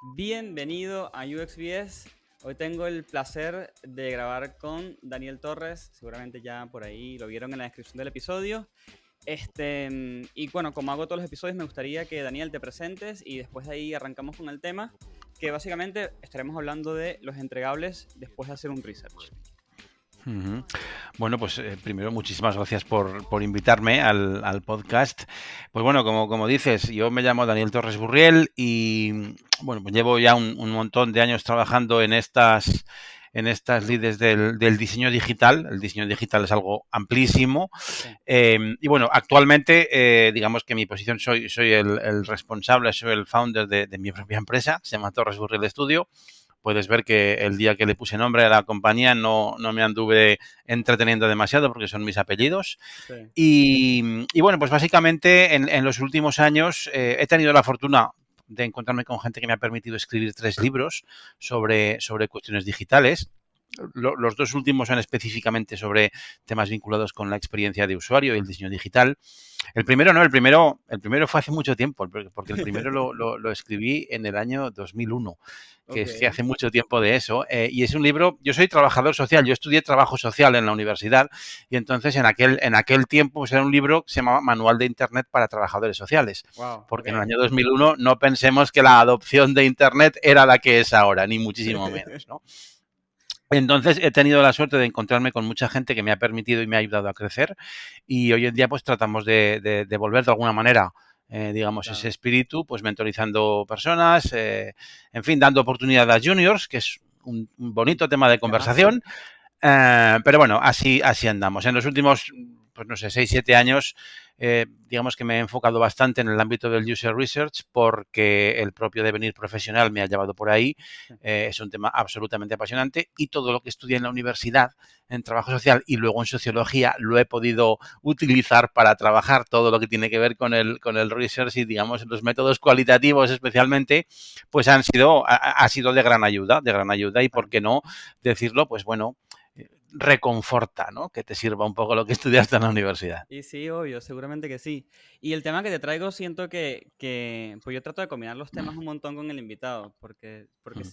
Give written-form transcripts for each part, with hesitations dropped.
Bienvenido a UXBS. Hoy tengo el placer de grabar con Daniel Torres. Seguramente ya por ahí lo vieron en la descripción del episodio. Y bueno, como hago todos los episodios, me gustaría que Daniel te presentes y después de ahí arrancamos con el tema, que básicamente estaremos hablando de los entregables después de hacer un research. Ujú. Bueno, pues primero muchísimas gracias por invitarme al podcast. Pues bueno, como dices, yo me llamo Daniel Torres Burriel y bueno, pues llevo ya un montón de años trabajando en estas lides del diseño digital. El diseño digital es algo amplísimo. Sí. Y bueno, actualmente digamos que mi posición soy el responsable, soy el founder de mi propia empresa, se llama Torres Burriel Studio. Puedes ver que el día que le puse nombre a la compañía no me anduve entreteniendo demasiado porque son mis apellidos. Sí. Y bueno, pues básicamente en los últimos años he tenido la fortuna de encontrarme con gente que me ha permitido escribir 3 libros sobre cuestiones digitales. Los 2 últimos son específicamente sobre temas vinculados con la experiencia de usuario y el diseño digital. El primero no, el primero fue hace mucho tiempo, porque el primero lo escribí en el año 2001, que Ok. es que hace mucho tiempo de eso. Y es un libro, yo soy trabajador social, yo estudié trabajo social en la universidad y entonces en aquel tiempo pues, era un libro que se llamaba Manual de Internet para Trabajadores Sociales, Wow. porque en el Ok. año 2001 no pensemos que la adopción de Internet era la que es ahora, ni muchísimo menos, ¿no? Entonces he tenido la suerte de encontrarme con mucha gente que me ha permitido y me ha ayudado a crecer y hoy en día pues tratamos de devolver de alguna manera, digamos, ese Claro. espíritu, pues mentorizando personas, en fin, dando oportunidad a juniors, que es un bonito tema de Temazo. conversación. Pero bueno, así andamos. En los últimos, pues no sé, 6 7 años, digamos que me he enfocado bastante en el ámbito del user research porque el propio devenir profesional me ha llevado por ahí. Es un tema absolutamente apasionante y todo lo que estudié en la universidad, en trabajo social y luego en sociología, lo he podido utilizar para trabajar todo lo que tiene que ver con el research y, digamos, los métodos cualitativos especialmente, pues ha sido de gran ayuda y, ¿por Claro. qué no decirlo? Pues bueno, reconforta, ¿no? Que te sirva un poco lo que estudiaste en la universidad. Y sí, obvio, seguramente que sí. Y el tema que te traigo, siento pues yo trato de combinar los temas un montón con el invitado,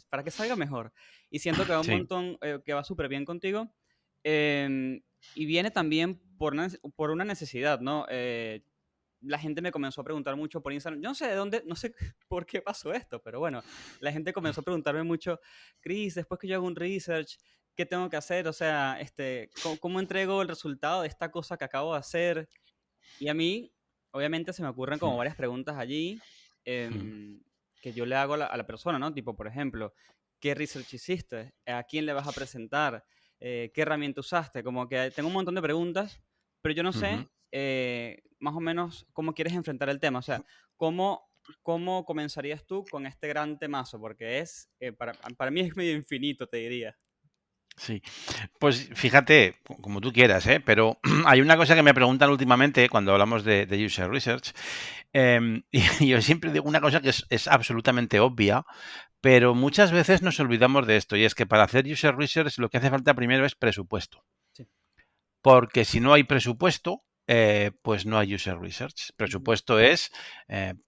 para que salga mejor. Y siento que va un Sí. montón, que va súper bien contigo. Y viene también por una necesidad, ¿no? La gente me comenzó a preguntar mucho por Instagram. Yo no sé de dónde, no sé por qué pasó esto, pero bueno, la gente comenzó a preguntarme mucho, Chris, después que yo hago un research, ¿qué tengo que hacer? O sea, ¿cómo entrego el resultado de esta cosa que acabo de hacer? Y a mí, obviamente, se me ocurren como varias preguntas allí em, que yo le hago a la persona, ¿no? Tipo, por ejemplo, ¿qué research hiciste? ¿A quién le vas a presentar? ¿Qué herramienta usaste? Como que tengo un montón de preguntas, pero yo no sé más o menos cómo quieres enfrentar el tema. O sea, ¿cómo comenzarías tú con este gran temazo? Porque para mí es medio infinito, te diría. Sí, pues fíjate, como tú quieras, ¿eh? Pero hay una cosa que me preguntan últimamente cuando hablamos de user research, y yo siempre digo una cosa que es absolutamente obvia, pero muchas veces nos olvidamos de esto, y es que para hacer user research lo que hace falta primero es presupuesto. Sí. Porque si no hay presupuesto, pues no hay user research. Ujú. Presupuesto es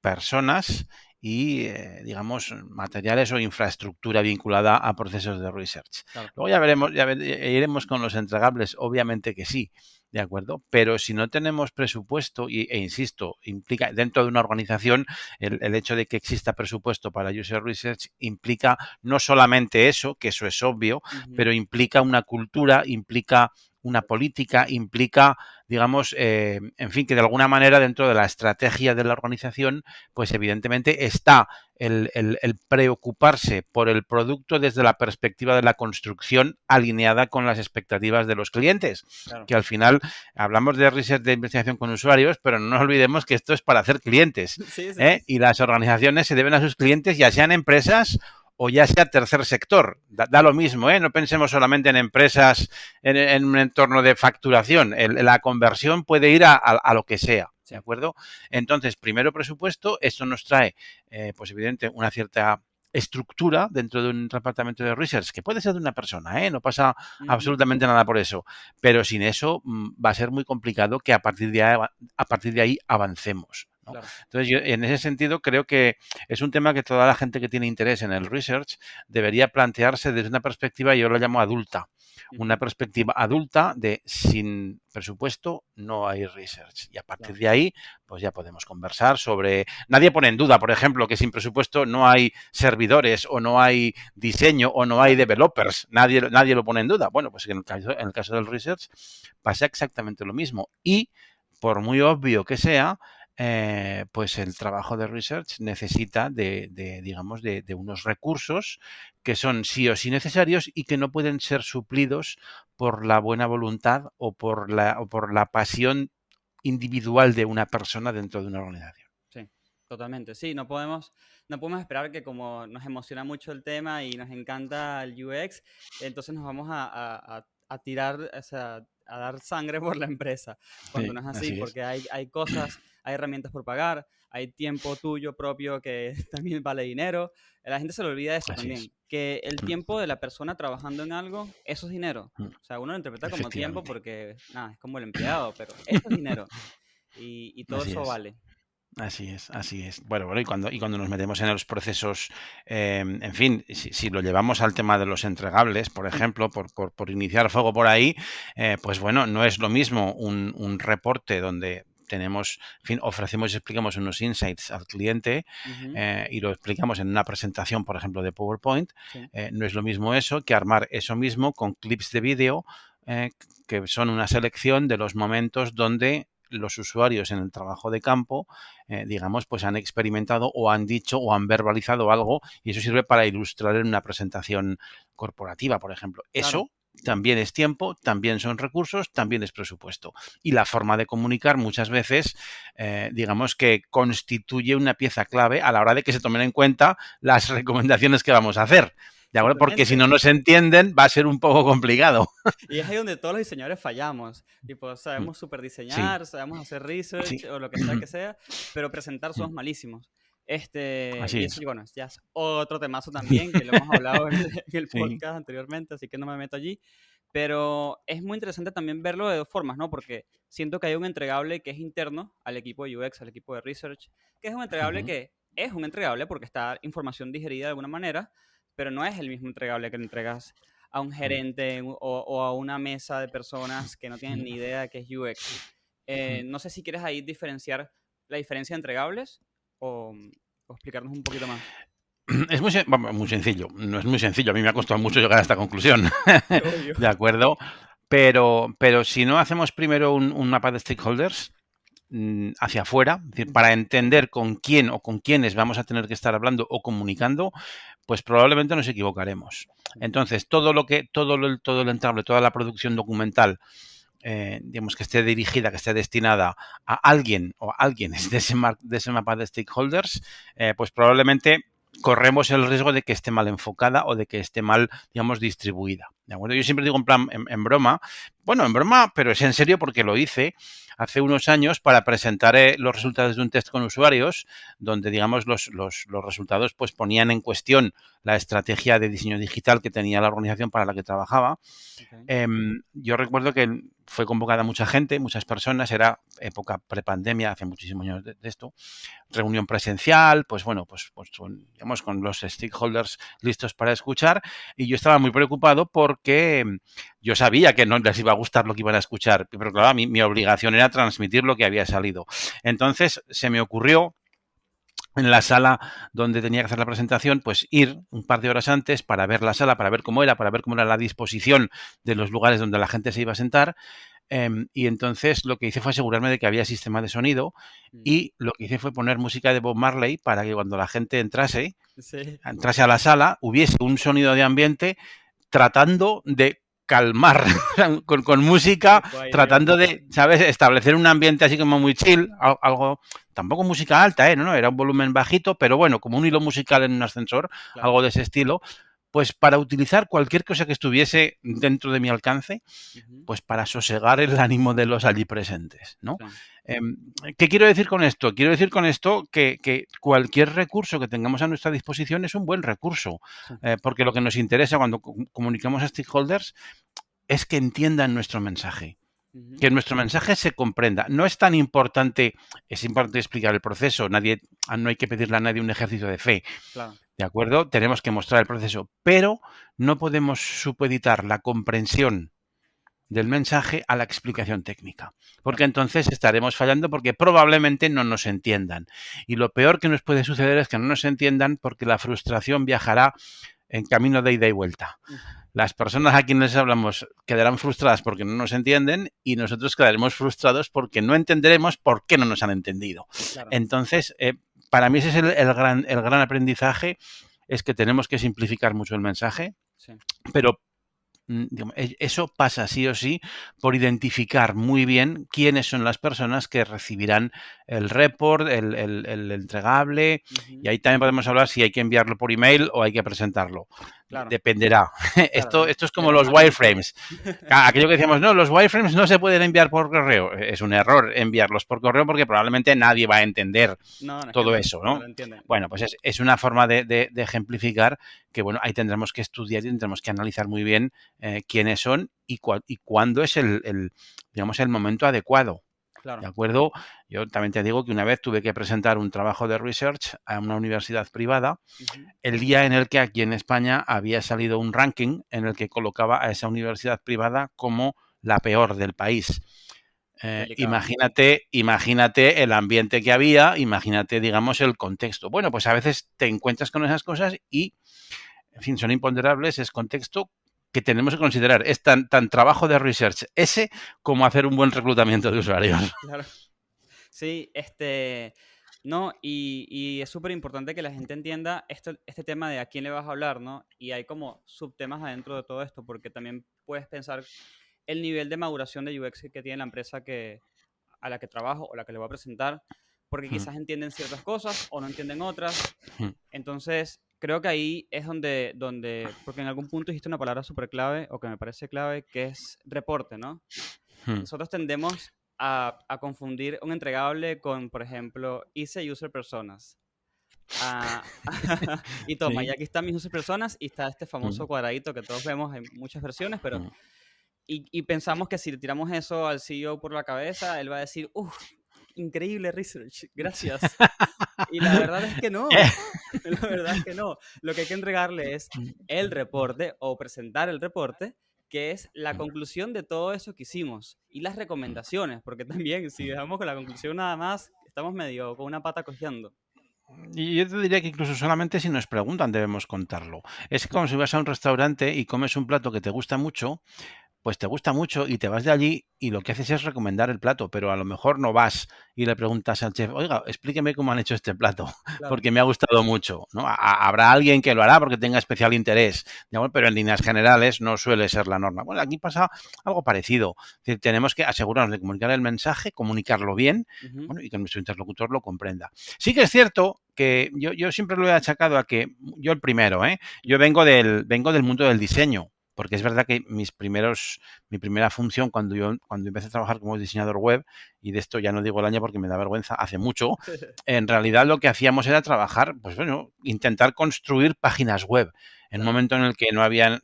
personas y, digamos, materiales o infraestructura vinculada a procesos de research. Claro, Luego claro. iremos con los entregables, obviamente que sí, ¿de acuerdo? Pero si no tenemos presupuesto, e insisto, implica dentro de una organización, el hecho de que exista presupuesto para user research implica no solamente eso, que eso es obvio, Ujú. pero implica una cultura, implica una política, implica, digamos, en fin, que de alguna manera dentro de la estrategia de la organización, pues evidentemente está el preocuparse por el producto desde la perspectiva de la construcción alineada con las expectativas de los clientes, Claro. que al final hablamos de research de investigación con usuarios, pero no nos olvidemos que esto es para hacer clientes, Sí, sí, ¿eh? sí. Y las organizaciones se deben a sus clientes, ya sean empresas o ya sea tercer sector. Da lo mismo, ¿eh? No pensemos solamente en empresas en un entorno de facturación. La conversión puede ir a lo que sea, ¿de Sí. acuerdo? Entonces, primero presupuesto, esto nos trae, pues evidente, una cierta estructura dentro de un departamento de research, que puede ser de una persona, ¿eh? No pasa Ujú. absolutamente nada por eso, pero sin eso va a ser muy complicado que a partir de ahí avancemos. ¿no? claro. Entonces, yo en ese sentido creo que es un tema que toda la gente que tiene interés en el research debería plantearse desde una perspectiva, yo la llamo adulta, una Ujú, perspectiva adulta de sin presupuesto no hay research. Y a partir claro, de ahí, pues ya podemos conversar sobre... Nadie pone en duda, por ejemplo, que sin presupuesto no hay servidores o no hay diseño o no hay claro. developers. Nadie lo pone en duda. Bueno, pues en el caso del research pasa exactamente lo mismo. Y por muy obvio que sea, pues el trabajo de research necesita digamos, de unos recursos que son sí o sí necesarios y que no pueden ser suplidos por la buena voluntad o por la pasión individual de una persona dentro de una organización. Sí, totalmente. Sí, no podemos esperar que como nos emociona mucho el tema y nos encanta el UX, entonces nos vamos a tirar, o sea, a dar sangre por la empresa, cuando Sí, no es así, así es. porque hay cosas, hay herramientas por pagar, hay tiempo tuyo propio que también vale dinero. La gente se le olvida eso Así es. también, que el tiempo de la persona trabajando en algo, eso es dinero. Mm, O sea, uno lo interpreta como tiempo efectivamente. porque, nada, es como el empleado, pero eso es dinero y todo Así eso es. vale. Así es, así es. Bueno, y cuando nos metemos en los procesos, en fin, si lo llevamos al tema de los entregables, por Sí. ejemplo, por iniciar fuego por ahí, pues bueno, no es lo mismo un reporte donde tenemos, en fin, ofrecemos y explicamos unos insights al cliente Ujú, y lo explicamos en una presentación, por ejemplo, de PowerPoint. sí, No es lo mismo eso que armar eso mismo con clips de vídeo eh, que son una selección de los momentos donde los usuarios en el trabajo de campo digamos, pues han experimentado o han dicho o han verbalizado algo y eso sirve para ilustrar en una presentación corporativa, por ejemplo. claro. Eso también es tiempo, también son recursos, también es presupuesto. Y la forma de comunicar muchas veces, digamos que constituye una pieza clave a la hora de que se tomen en cuenta las recomendaciones que vamos a hacer. ¿De acuerdo? Porque si Totalmente. no nos entienden, va a ser un poco complicado. Y es ahí donde todos los diseñadores fallamos. Tipo, Mm, sabemos super sí, diseñar, sabemos hacer research sí. o lo que sea, pero presentar Mm, somos malísimos. así Y eso, es. bueno, ya es otro temazo también, que lo hemos hablado en el Sí. podcast anteriormente, así que no me meto allí. Pero es muy interesante también verlo de dos formas, ¿no? Porque siento que hay un entregable que es interno al equipo de UX, al equipo de research, que es un entregable Ujú, que es un entregable porque está información digerida de alguna manera, pero no es el mismo entregable que le entregas a un mm, gerente o a una mesa de personas que no tienen ni mm, idea de qué es UX. mm. No sé si quieres ahí diferenciar la diferencia de entregables o explicarnos un poquito más. Es vamos, muy sencillo. No es muy sencillo. A mí me ha costado mucho llegar a esta conclusión. Obvio. ¿De acuerdo? Pero si no hacemos primero un mapa de stakeholders hacia afuera, es decir, para Ujú, entender con quién o con quiénes vamos a tener que estar hablando o comunicando, pues probablemente nos equivocaremos. sí, Entonces, todo el entrable, toda la producción documental digamos, que esté dirigida, que esté destinada a alguien o a alguien de ese mapa de stakeholders, pues probablemente corremos el riesgo de que esté mal enfocada o de que esté mal, digamos, distribuida. ¿De acuerdo? Yo siempre digo en plan, en broma, bueno, en broma, pero es en serio porque lo hice hace unos años para presentar los resultados de un test con usuarios, donde, digamos, los resultados pues ponían en cuestión la estrategia de diseño digital que tenía la organización para la que trabajaba. ok, Yo recuerdo que fue convocada mucha gente, muchas personas, era época prepandemia, hace muchísimos años de esto, reunión presencial, pues bueno, pues digamos, con los stakeholders listos para escuchar y yo estaba muy preocupado porque yo sabía que no les iba a gustar lo que iban a escuchar, pero claro, mi obligación era transmitir lo que había salido. Entonces se me ocurrió en la sala donde tenía que hacer la presentación, pues ir un par de horas antes para ver la sala, para ver cómo era la disposición de los lugares donde la gente se iba a sentar. Y entonces lo que hice fue asegurarme de que había sistema de sonido mm, y lo que hice fue poner música de Bob Marley para que cuando la gente sí, entrase a la sala, hubiese un sonido de ambiente tratando de calmar con música, Ecualidear. tratando de, ¿sabes?, establecer un ambiente así como muy chill, algo, tampoco música alta, no, era un volumen bajito, pero bueno, como un hilo musical en un ascensor, Claro. algo de ese estilo, pues para utilizar cualquier cosa que estuviese dentro de mi alcance, Ujú, pues para sosegar el ánimo de los allí presentes, ¿no? sí, Em, ¿Qué quiero decir con esto? Quiero decir con esto que cualquier recurso que tengamos a nuestra disposición es un buen recurso, sí, porque lo que nos interesa cuando comunicamos a stakeholders es que entiendan nuestro mensaje. Ujú. que nuestro mensaje se comprenda. No es tan importante, es importante explicar el proceso, no hay que pedirle a nadie un ejercicio de fe, Claro, ¿de acuerdo? Tenemos que mostrar el proceso, pero no podemos supeditar la comprensión del mensaje a la explicación técnica, claro. porque entonces estaremos fallando porque probablemente no nos entiendan. Y lo peor que nos puede suceder es que no nos entiendan porque la frustración viajará en camino de ida y vuelta. Mm, Las personas a quienes hablamos quedarán frustradas porque no nos entienden y nosotros quedaremos frustrados porque no entenderemos por qué no nos han entendido. claro, Entonces, para mí ese es el gran aprendizaje, es que tenemos que simplificar mucho el mensaje, sí. pero digamos, eso pasa sí o sí por identificar muy bien quiénes son las personas que recibirán el report, el entregable, y Ujú. ahí también podemos hablar si hay que enviarlo por email o hay que presentarlo. Claro, Dependerá. claro, Esto es como los depende mucho. wireframes. Aquello que decíamos, no, los wireframes no se pueden enviar por correo. Es un error enviarlos por correo porque probablemente nadie va a entender No, no es que todo no, eso, no ¿no? lo entienden. Bueno, pues es una forma de ejemplificar que, bueno, ahí tendremos que estudiar y tendremos que analizar muy bien quiénes son y cuándo es digamos, el momento adecuado. ¿De Claro. acuerdo? Yo también te digo que una vez tuve que presentar un trabajo de research a una universidad privada Ujú. el día en el que aquí en España había salido un ranking en el que colocaba a esa universidad privada como la peor del país. Delicado, ¿no? Imagínate el ambiente que había, imagínate, digamos, el contexto. Bueno, pues a veces te encuentras con esas cosas y, en fin, son imponderables, es contexto que tenemos que considerar. Es tan trabajo de research ese como hacer un buen reclutamiento de usuarios. Claro. Sí, no, y es súper importante que la gente entienda este tema de a quién le vas a hablar, ¿no? Y hay como subtemas adentro de todo esto, porque también puedes pensar el nivel de maduración de UX que tiene la empresa a la que trabajo o la que le voy a presentar, porque Mm, quizás entienden ciertas cosas o no entienden otras. mm, Entonces, creo que ahí es porque en algún punto dijiste una palabra súper clave o que me parece clave, que es reporte, ¿no? mm. Nosotros tendemos a confundir un entregable con, por ejemplo, hice user personas. Ah, y toma, y Sí. aquí están mis user personas y está este Mm, famoso cuadradito que todos vemos en muchas versiones, pero mm. y pensamos que si le tiramos eso al CEO por la cabeza, él va a decir, uff, increíble research, gracias. Y la verdad es que no, la verdad es que no. Lo que hay que entregarle es el reporte o presentar el reporte, que es la conclusión de todo eso que hicimos y las recomendaciones, porque también si dejamos con la conclusión nada más, estamos medio con una pata cojeando. Y yo te diría que incluso solamente si nos preguntan debemos contarlo. Es como si vas a un restaurante y comes un plato que te gusta mucho, pues te gusta mucho y te vas de allí y lo que haces es recomendar el plato, pero a lo mejor no vas y le preguntas al chef, oiga, explíqueme cómo han hecho este plato, Claro, porque me ha gustado mucho, ¿no? Habrá alguien que lo hará porque tenga especial interés, ¿no? Pero en líneas generales no suele ser la norma. Bueno, aquí pasa algo parecido. Es decir, tenemos que asegurarnos de comunicar el mensaje, comunicarlo bien, ujú, bueno, y que nuestro interlocutor lo comprenda. Sí que es cierto que yo siempre lo he achacado a que, yo el primero, ¿eh? Yo vengo del mundo del diseño, porque es verdad que mi primera función cuando empecé a trabajar como diseñador web, y de esto ya no digo el año porque me da vergüenza, hace mucho, en realidad lo que hacíamos era trabajar, pues bueno, intentar construir páginas web en un claro, momento en el que no había,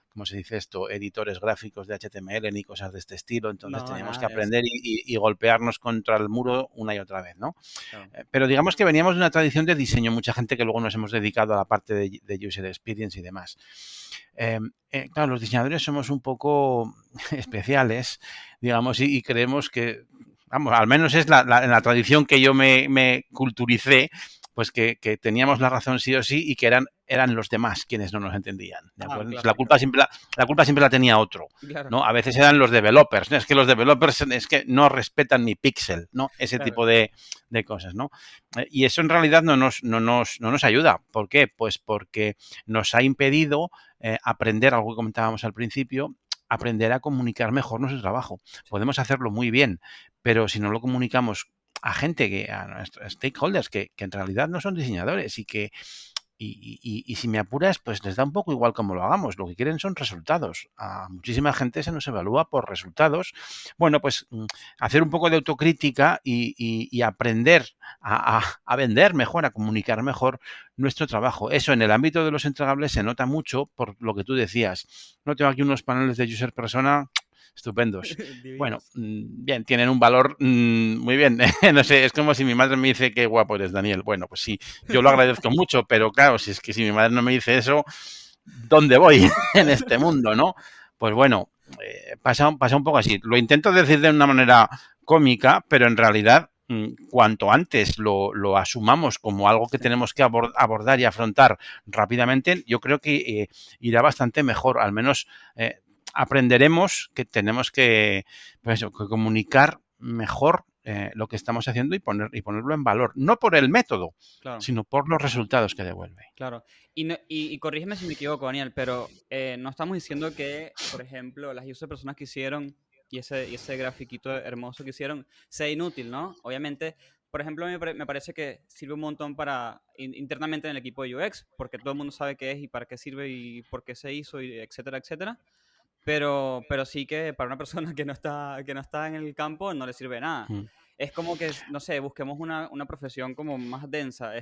¿cómo se dice esto?, editores gráficos de HTML ni cosas de este estilo, entonces no, teníamos nada que de eso, aprender y golpearnos contra el muro una y otra vez, ¿no? claro, Pero digamos que veníamos de una tradición de diseño, mucha gente que luego nos hemos dedicado a la parte de user experience y demás. Eh, claro, los diseñadores somos un poco especiales, digamos, y creemos que, vamos, al menos es en la tradición que yo me culturicé, pues que teníamos la razón sí o sí y que eran los demás quienes no nos entendían, ¿de ah, acuerdo? Entonces, claro, claro, la culpa siempre la tenía otro, claro, ¿no? A veces eran los developers, ¿no? Es que los developers es que no respetan ni píxel, ¿no? Ese claro, tipo de cosas, ¿no? Y eso en realidad no nos ayuda. ¿Por qué? Pues porque nos ha impedido aprender, algo que comentábamos al principio, aprender a comunicar mejor nuestro trabajo. sí, Podemos hacerlo muy bien, pero si no lo comunicamos a gente, a nuestros stakeholders, que en realidad no son diseñadores y si me apuras, pues les da un poco igual cómo lo hagamos. Lo que quieren son resultados. A muchísima gente se nos evalúa por resultados. Bueno, pues hacer un poco de autocrítica y aprender a vender mejor, a comunicar mejor nuestro trabajo. Eso en el ámbito de los entregables se nota mucho por lo que tú decías. No tengo aquí unos paneles de user persona. estupendos. Bueno, Divinos. bien, tienen un valor muy bien. No sé, es como si mi madre me dice qué guapo eres, Daniel. Bueno, pues sí, yo lo agradezco mucho, pero claro, si es que si mi madre no me dice eso, ¿dónde voy en este mundo, no? Pues bueno, pasa un poco así. Lo intento decir de una manera cómica, pero en realidad, cuanto antes lo asumamos como algo que Sí, tenemos que abordar y afrontar rápidamente, yo creo que irá bastante mejor. Al menos aprenderemos que tenemos que, pues eso, que comunicar mejor lo que estamos haciendo y ponerlo en valor. No por el método, claro. sino por los resultados que devuelve. Claro. Y corrígeme si me equivoco, Daniel, pero no estamos diciendo que, por ejemplo, las user personas que hicieron y ese grafiquito hermoso que hicieron sea inútil, ¿no? Obviamente, por ejemplo, a mí me parece que sirve un montón para internamente en el equipo de UX, porque todo el mundo sabe qué es y para qué sirve y por qué se hizo, y etcétera, etcétera. Pero sí que para una persona que no está en el campo no le sirve de nada. Mm. Es como que, no sé, busquemos una profesión como más densa.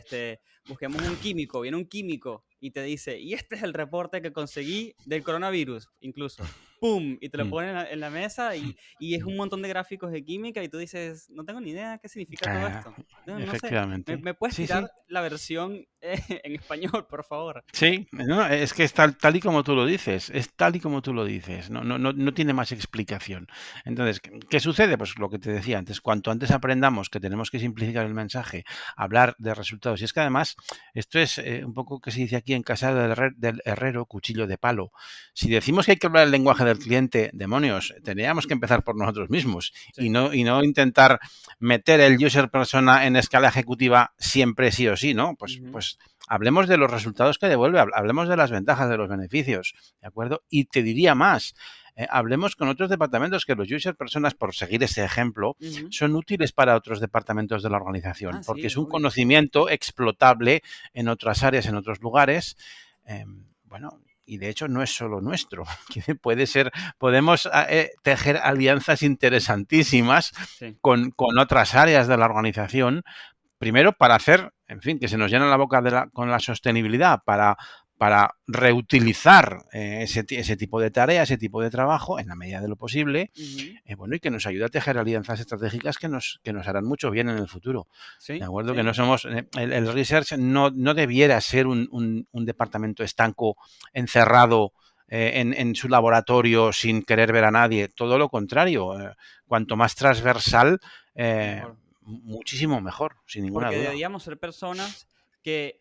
Busquemos un químico, viene un químico y te dice, y este es el reporte que conseguí del coronavirus, incluso. ¡Pum! Y te lo Mm. ponen en la mesa y es un montón de gráficos de química y tú dices, no tengo ni idea qué significa todo Ah, esto. No, no sé. ¿Me, efectivamente. me puedes Sí, tirar sí. la versión en español, por favor? Sí, no, es que es tal y como tú lo dices, es tal y como tú lo dices, no tiene más explicación. Entonces, ¿qué sucede? Pues lo que te decía antes, cuanto antes aprendamos que tenemos que simplificar el mensaje, hablar de resultados, y es que además esto es un poco que se dice aquí en casa del herrero, cuchillo de palo. Si decimos que hay que hablar el lenguaje del cliente, demonios, tendríamos que empezar por nosotros mismos y Sí. no intentar meter el user persona en escala ejecutiva siempre sí o sí, ¿no? Ujú. Pues hablemos de los resultados que devuelve, hablemos de las ventajas, de los beneficios, ¿de acuerdo? Y te diría más, hablemos con otros departamentos que los user personas, por seguir ese ejemplo, Ujú. son útiles para otros departamentos de la organización, Ah, porque sí, es un obvio. conocimiento explotable en otras áreas, en otros lugares. Bueno, y de hecho no es solo nuestro, puede ser, podemos tejer alianzas interesantísimas Sí. con otras áreas de la organización. Primero, para hacer, en fin, que se nos llena la boca con la sostenibilidad, para reutilizar ese tipo de tarea, ese tipo de trabajo, en la medida de lo posible, Ujú. bueno, y que nos ayude a tejer alianzas estratégicas que nos harán mucho bien en el futuro. ¿De Sí, acuerdo? Que sí. no somos. El research no debiera ser un departamento estanco, encerrado en su laboratorio sin querer ver a nadie. Todo lo contrario. Cuanto más transversal, eh, Mejor. muchísimo mejor, sin ninguna Porque duda. deberíamos ser personas que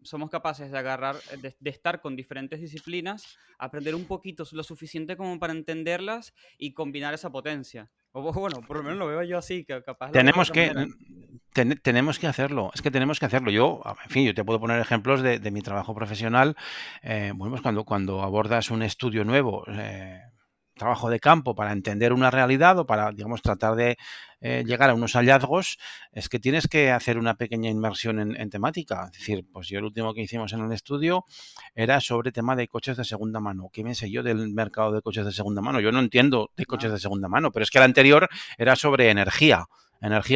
somos capaces de agarrar, de estar con diferentes disciplinas, aprender un poquito, lo suficiente como para entenderlas y combinar esa potencia. O bueno, por lo menos lo veo yo así, que capaz lo ves de Tenemos otra que, manera. tenemos que hacerlo, es que tenemos que hacerlo. Yo, en fin, yo te puedo poner ejemplos de mi trabajo profesional. Bueno, pues cuando abordas un estudio nuevo, trabajo de campo para entender una realidad o para, digamos, tratar de llegar a unos hallazgos, es que tienes que hacer una pequeña inmersión en temática. Es decir, pues yo el último que hicimos en el estudio era sobre tema de coches de segunda mano. ¿Qué me sé yo del mercado de coches de segunda mano? Yo no entiendo de coches Nada. de segunda mano, pero es que el anterior era sobre energía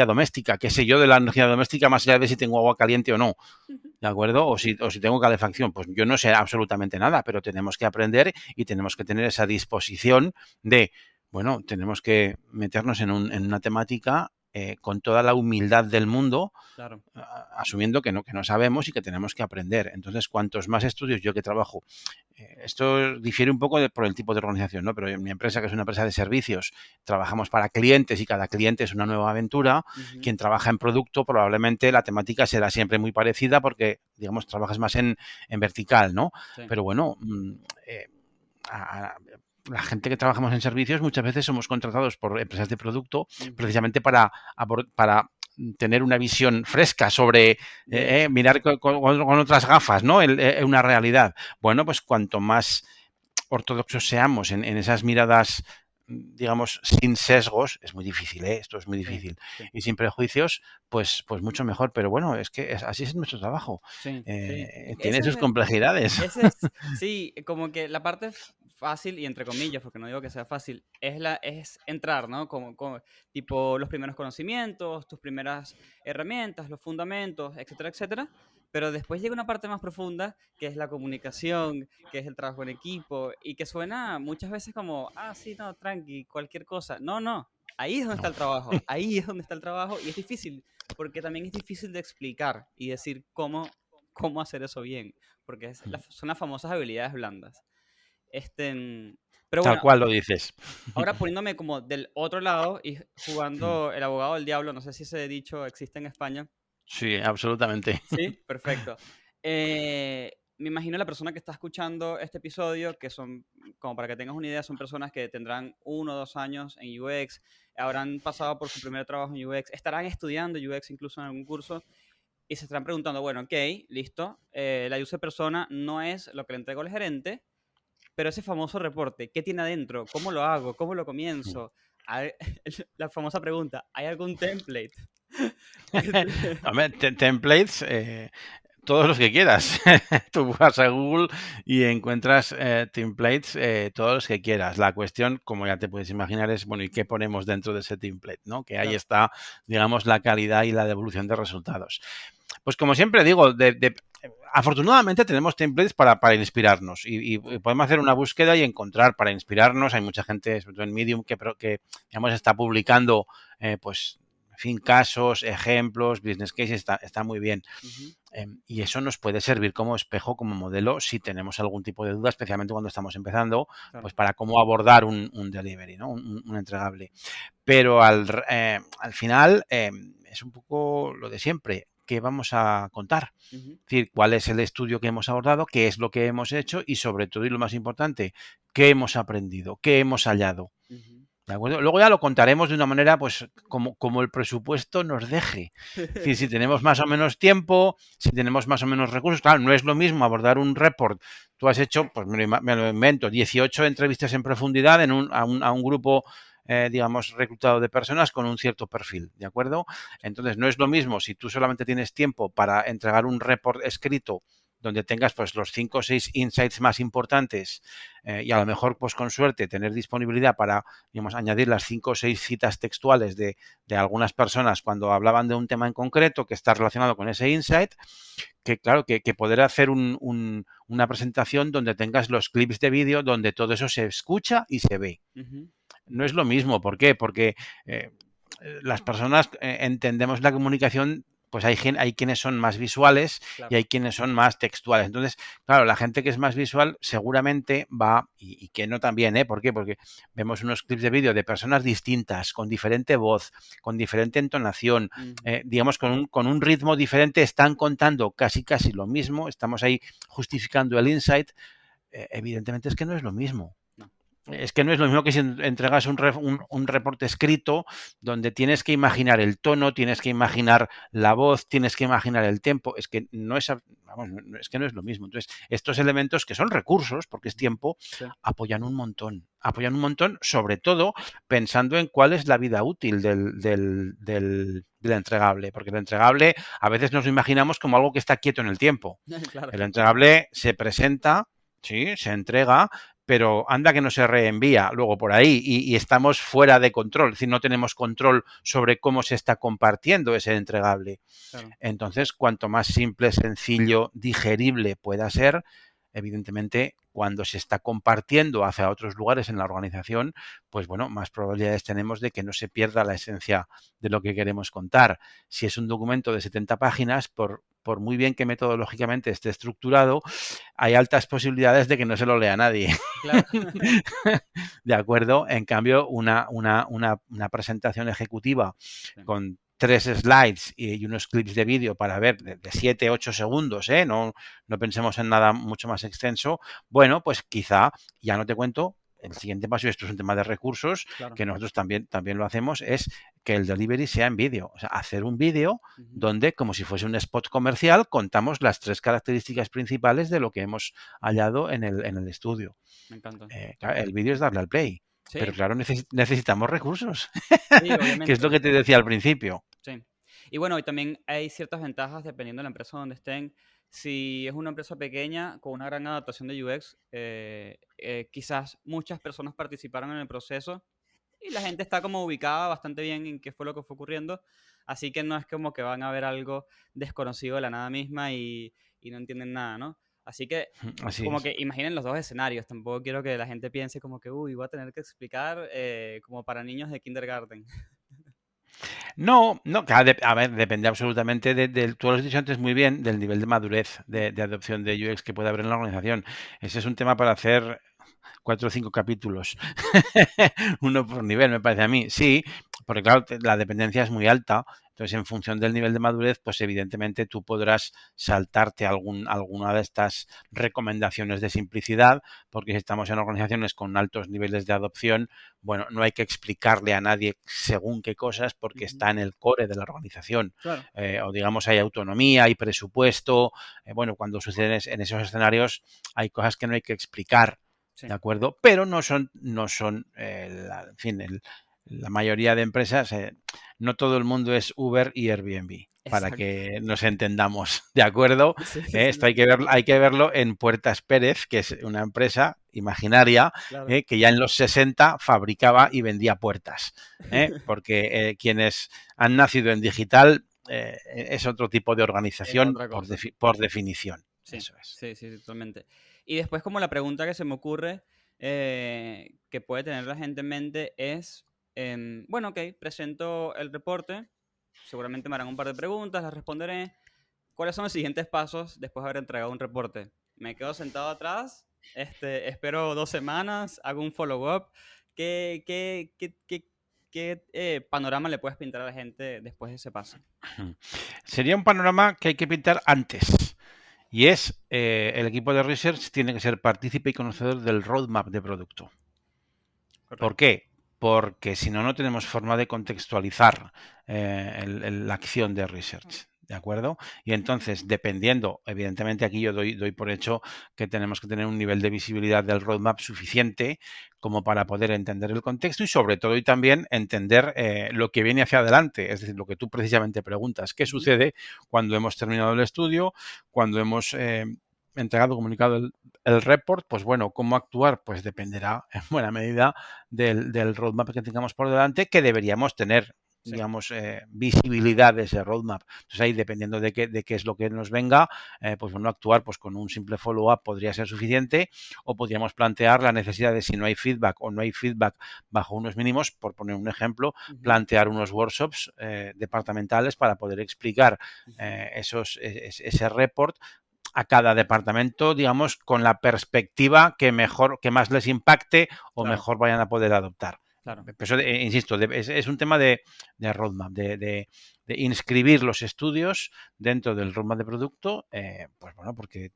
doméstica, qué sé yo de la energía doméstica más allá de si tengo agua caliente o no, ¿de acuerdo? O si tengo calefacción, pues yo no sé absolutamente nada, pero tenemos que aprender y tenemos que tener esa disposición de, bueno, tenemos que meternos en una temática con toda la humildad del mundo, Claro. asumiendo que no sabemos y que tenemos que aprender. Entonces, cuantos más estudios yo que trabajo, esto difiere un poco por el tipo de organización, ¿no? Pero en mi empresa, que es una empresa de servicios, trabajamos para clientes y cada cliente es una nueva aventura. Ujú. Quien trabaja en producto, probablemente la temática será siempre muy parecida porque, digamos, trabajas más en vertical, ¿no? Sí. Pero bueno, eh, a- a- la gente que trabajamos en servicios muchas veces somos contratados por empresas de producto Ujú. precisamente para tener una visión fresca sobre De hecho. mirar con otras gafas, ¿no? Una realidad. Bueno, pues cuanto más ortodoxos seamos en esas miradas, digamos, sin sesgos, es muy difícil, ¿eh? Esto es muy Sí, difícil. sí, Y sin prejuicios, pues mucho mejor. Pero bueno, es que así es nuestro trabajo. sí, sí. Tiene sus complejidades. Sí, como que la parte fácil, y entre comillas, porque no digo que sea fácil, es entrar, ¿no? Como tipo los primeros conocimientos, tus primeras herramientas, los fundamentos, etcétera, etcétera. Pero después llega una parte más profunda, que es la comunicación, que es el trabajo en equipo, y que suena muchas veces como, ah, sí, no, tranqui, cualquier cosa. No, no, ahí es donde está No, el trabajo, ahí es donde está el trabajo, y es difícil, porque también es difícil de explicar y decir cómo hacer eso bien, porque son las famosas habilidades blandas. Pero tal bueno, cual lo dices. ahora poniéndome como del otro lado y jugando el abogado del diablo, no sé si ese dicho existe en España. Sí, absolutamente. Sí, perfecto. Me imagino la persona que está escuchando este episodio, que son, como para que tengas una idea, son personas que tendrán 1 o 2 años en UX, habrán pasado por su primer trabajo en UX, estarán estudiando UX incluso en algún curso y se estarán preguntando, bueno, ok, listo, la user persona no es lo que le entrego al gerente, pero ese famoso reporte, ¿qué tiene adentro? ¿Cómo lo hago? ¿Cómo lo comienzo? La famosa pregunta, ¿hay algún template? Hombre, templates, todos los que quieras. Tú vas a Google y encuentras templates, todos los que quieras. La cuestión, como ya te puedes imaginar, es, bueno, ¿y qué ponemos dentro de ese template? ¿No? Que ahí Claro. está, digamos, la calidad y la devolución de resultados. Pues como siempre digo, afortunadamente tenemos templates para inspirarnos y podemos hacer una búsqueda y encontrar para inspirarnos. Hay mucha gente, sobre todo en Medium, que digamos, está publicando, pues, en fin, casos, ejemplos, business cases, está muy bien. Ujú, Y eso nos puede servir como espejo, como modelo, si tenemos algún tipo de duda, especialmente cuando estamos empezando, claro. pues para cómo abordar un delivery, ¿no? Un entregable. Pero al final es un poco lo de siempre. ¿Qué vamos a contar? Ujú, Es decir, cuál es el estudio que hemos abordado, qué es lo que hemos hecho y sobre todo, y lo más importante, qué hemos aprendido, qué hemos hallado. ujú. ¿De acuerdo? Luego ya lo contaremos de una manera, pues, como el presupuesto nos deje. Es decir, si tenemos más o menos tiempo, si tenemos más o menos recursos, claro, no es lo mismo abordar un report. Tú has hecho, pues me lo invento, 18 entrevistas en profundidad a un grupo, digamos, reclutado de personas con un cierto perfil, ¿de acuerdo? Entonces, no es lo mismo si tú solamente tienes tiempo para entregar un report escrito donde tengas pues los 5 o 6 insights más importantes y a lo mejor pues con suerte tener disponibilidad para, digamos, añadir las 5 o 6 citas textuales de algunas personas cuando hablaban de un tema en concreto que está relacionado con ese insight, que claro, que poder hacer una presentación donde tengas los clips de vídeo donde todo eso se escucha y se ve. Ujú, No es lo mismo, ¿por qué? Porque eh, las personas entendemos la comunicación, pues hay quienes son más visuales y claro. hay quienes son más textuales. Entonces, claro, la gente que es más visual seguramente va, y que no también, ¿eh? ¿Por qué? Porque vemos unos clips de vídeo de personas distintas, con diferente voz, con diferente entonación, Ujú, digamos, con un ritmo diferente, están contando casi lo mismo, estamos ahí justificando el insight. Evidentemente es que no es lo mismo. no. Es que no es lo mismo que si entregas un reporte escrito donde tienes que imaginar el tono, tienes que imaginar la voz, tienes que imaginar el tiempo. Es que no es, vamos, es que no es lo mismo. Entonces, estos elementos que son recursos, porque es Ujú, tiempo, sí. apoyan un montón. Apoyan un montón, sobre todo pensando en cuál es la vida útil del entregable. Porque el entregable a veces nos lo imaginamos como algo que está quieto en el tiempo. Claro. El entregable se presenta, sí, se entrega, pero anda que no se reenvía luego por ahí y estamos fuera de control, es decir, no tenemos control sobre cómo se está compartiendo ese entregable. Claro. Entonces, cuanto más simple, sencillo, digerible pueda ser, evidentemente, cuando se está compartiendo hacia otros lugares en la organización, pues bueno, más probabilidades tenemos de que no se pierda la esencia de lo que queremos contar. Si es un documento de 70 páginas, por muy bien que metodológicamente esté estructurado, hay altas posibilidades de que no se lo lea nadie. Claro. ¿De acuerdo? En cambio, una presentación ejecutiva Sí. con 3 slides y unos clips de vídeo para ver de 7, 8 segundos, ¿eh? No pensemos en nada mucho más extenso. Bueno, pues quizá, ya no te cuento, el siguiente paso, y esto es un tema de recursos, Claro. que nosotros también lo hacemos, es que el delivery sea en vídeo. O sea, hacer un vídeo Ujú, donde, como si fuese un spot comercial, contamos las 3 características principales de lo que hemos hallado en el estudio. me encanta. Claro, el vídeo es darle al play, pero Sí, claro, necesitamos recursos, sí, que es lo obviamente. que te decía al principio. Sí. Y bueno, y también hay ciertas ventajas dependiendo de la empresa donde estén. Si es una empresa pequeña con una gran adaptación de UX, quizás muchas personas participaron en el proceso y la gente está como ubicada bastante bien en qué fue lo que fue ocurriendo. Así que no es como que van a ver algo desconocido de la nada misma y no entienden nada, ¿no? Así que Así como es. que imaginen los dos escenarios. Tampoco quiero que la gente piense como que, uy, voy a tener que explicar como para niños de kindergarten. No, no, a ver, depende absolutamente tú lo has dicho antes muy bien, del nivel de madurez de adopción de UX que puede haber en la organización. Ese es un tema para hacer 4 o 5 capítulos, uno por nivel, me parece a mí. Sí, porque claro, la dependencia es muy alta, entonces en función del nivel de madurez, pues evidentemente tú podrás saltarte alguna de estas recomendaciones de simplicidad, porque si estamos en organizaciones con altos niveles de adopción, bueno, no hay que explicarle a nadie según qué cosas, porque Ujú. está en el core de la organización. Claro, O digamos, hay autonomía, hay presupuesto. Bueno, cuando suceden en esos escenarios, hay cosas que no hay que explicar, sí, ¿de acuerdo? Pero no son en fin, la mayoría de empresas, no todo el mundo es Uber y Airbnb, para exacto. que nos entendamos, ¿de acuerdo? Sí, sí, Esto sí, hay que verlo en Puertas Pérez, que es una empresa imaginaria, claro. que ya en los 60 fabricaba y vendía puertas, porque quienes han nacido en digital es otro tipo de Es organización otra cosa. por definición. Sí, Eso es. sí, sí, sí, totalmente. Y después como la pregunta que se me ocurre, que puede tener la gente en mente es, bueno, ok, presento el reporte, seguramente me harán un par de preguntas, las responderé. ¿Cuáles son los siguientes pasos después de haber entregado un reporte? ¿Me quedo sentado atrás? Espero 2 semanas, hago un follow-up. ¿Qué panorama le puedes pintar a la gente después de ese paso? Sería un panorama que hay que pintar antes. Y es, el equipo de research tiene que ser partícipe y conocedor del roadmap de producto. ¿Por Correcto. qué? Porque si no, no tenemos forma de contextualizar la acción de research. ¿De acuerdo? Y entonces, dependiendo, evidentemente aquí yo doy por hecho que tenemos que tener un nivel de visibilidad del roadmap suficiente como para poder entender el contexto y sobre todo y también entender lo que viene hacia adelante, es decir, lo que tú precisamente preguntas, ¿qué Ujú. sucede cuando hemos terminado el estudio, cuando hemos entregado, comunicado el report? Pues bueno, ¿cómo actuar? Pues dependerá en buena medida del roadmap que tengamos por delante, que deberíamos tener, Sí. digamos, visibilidad de ese roadmap. Entonces ahí, dependiendo de qué es lo que nos venga, pues bueno, actuar pues con un simple follow-up podría ser suficiente, o podríamos plantear la necesidad de, si no hay feedback o no hay feedback bajo unos mínimos, por poner un ejemplo, Ujú, plantear unos workshops departamentales para poder explicar ujú. ese report a cada departamento, digamos, con la perspectiva que más les impacte o Claro, mejor vayan a poder adoptar. claro. Pero eso, insisto, es un tema de roadmap, de inscribir los estudios dentro del roadmap de producto, pues bueno, porque